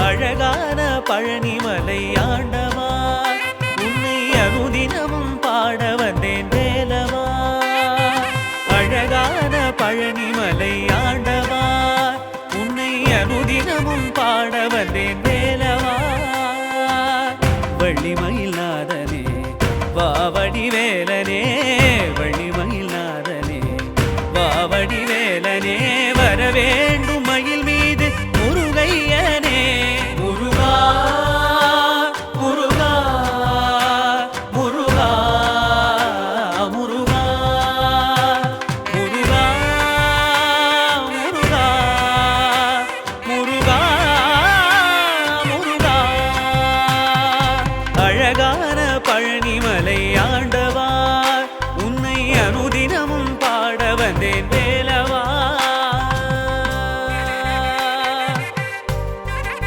அழகான பழனிமலை ஆண்டவா உன்னை அனுதினமும் பாட வந்தேன் வேலவா. அழகான பழனிமலை ஆண்டவா உன்னை அனுதினமும் பாட வந்தேன் வேலவா.